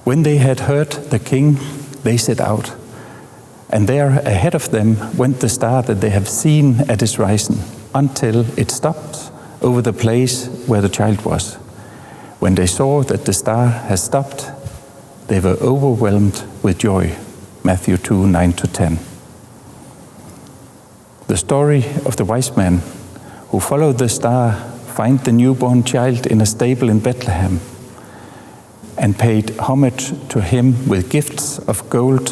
When they had heard the king, they set out. And there ahead of them went the star that they have seen at its rising, until it stopped over the place where the child was. When they saw that the star had stopped, they were overwhelmed with joy. Matthew 2, 9-10. The story of the wise men who followed the star find the newborn child in a stable in Bethlehem and paid homage to him with gifts of gold,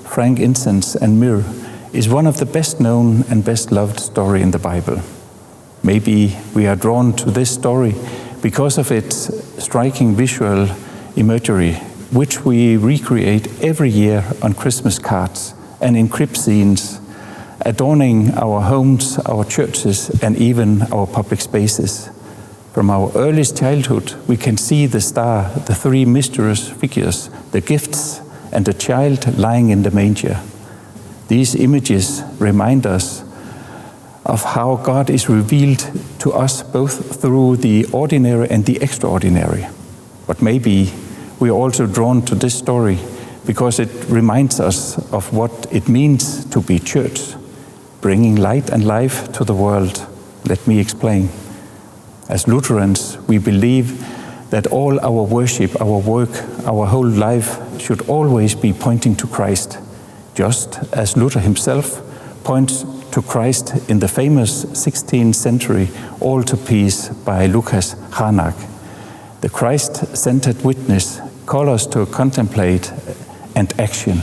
frankincense, and myrrh is one of the best known and best loved story in the Bible. Maybe we are drawn to this story because of its striking visual imagery, which we recreate every year on Christmas cards and in crib scenes, adorning our homes, our churches, and even our public spaces. From our earliest childhood, we can see the star, the three mysterious figures, the gifts, and the child lying in the manger. These images remind us of how God is revealed to us both through the ordinary and the extraordinary. But maybe we are also drawn to this story because it reminds us of what it means to be church, bringing light and life to the world. Let me explain. As Lutherans, we believe that all our worship, our work, our whole life should always be pointing to Christ, just as Luther himself points to Christ in the famous 16th century All to Peace by Lucas Harnack. The Christ-centered witness calls us to contemplate and action.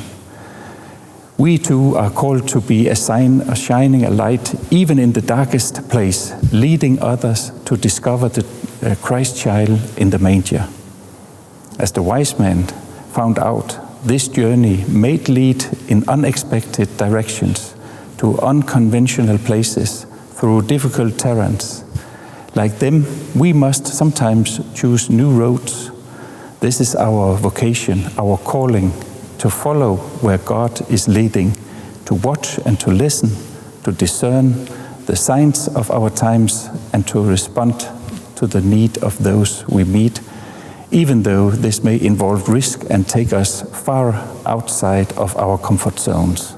We too are called to be a shining a light even in the darkest place, leading others to discover the Christ child in the manger. As the wise men found out, this journey may lead in unexpected directions to unconventional places through difficult terrains. Like them, we must sometimes choose new roads. This is our vocation, our calling, to follow where God is leading, to watch and to listen, to discern the signs of our times, and to respond to the need of those we meet, even though this may involve risk and take us far outside of our comfort zones.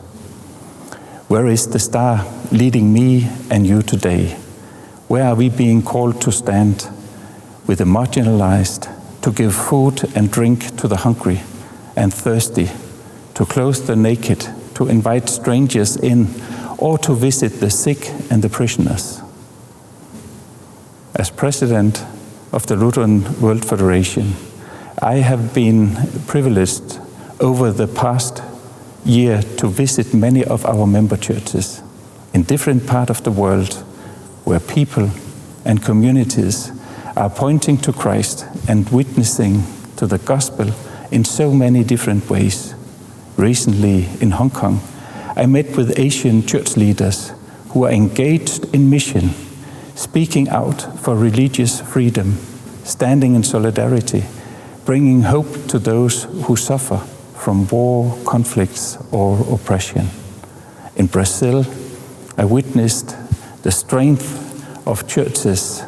Where is the star leading me and you today? Where are we being called to stand with the marginalized, to give food and drink to the hungry and thirsty, to clothe the naked, to invite strangers in, or to visit the sick and the prisoners? As president of the Lutheran World Federation, I have been privileged over the past year to visit many of our member churches in different parts of the world where people and communities are pointing to Christ and witnessing to the gospel in so many different ways. Recently in Hong Kong, I met with Asian church leaders who are engaged in mission, speaking out for religious freedom, standing in solidarity, bringing hope to those who suffer from war, conflicts, or oppression. In Brazil, I witnessed the strength of churches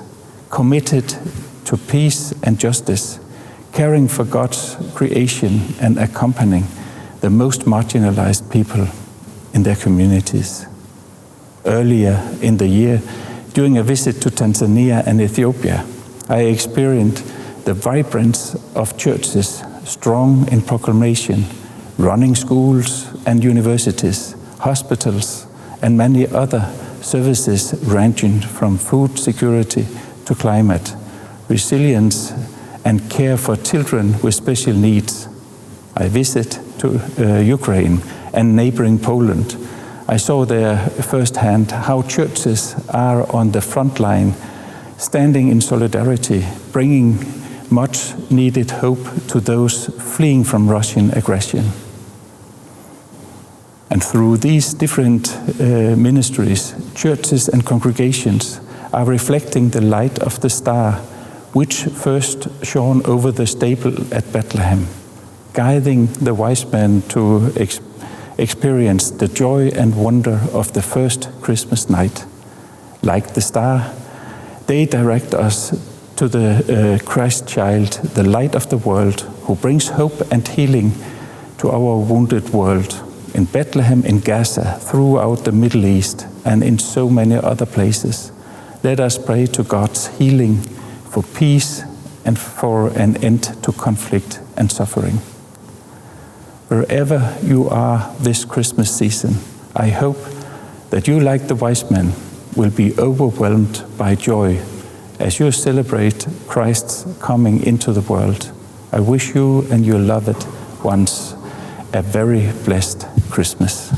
committed to peace and justice, caring for God's creation and accompanying the most marginalized people in their communities. Earlier in the year, during a visit to Tanzania and Ethiopia, I experienced the vibrance of churches strong in proclamation, running schools and universities, hospitals, and many other services ranging from food security to climate, resilience, and care for children with special needs. I visited to Ukraine and neighboring Poland. I saw there firsthand how churches are on the front line, standing in solidarity, bringing much needed hope to those fleeing from Russian aggression. And through these different ministries, churches and congregations are reflecting the light of the star, which first shone over the stable at Bethlehem, guiding the wise men to experience the joy and wonder of the first Christmas night. Like the star, they direct us to the Christ child, the light of the world, who brings hope and healing to our wounded world, in Bethlehem, in Gaza, throughout the Middle East, and in so many other places. Let us pray to God's healing, for peace, and for an end to conflict and suffering. Wherever you are this Christmas season, I hope that you, like the wise men, will be overwhelmed by joy as you celebrate Christ's coming into the world. I wish you and your loved ones a very blessed Christmas.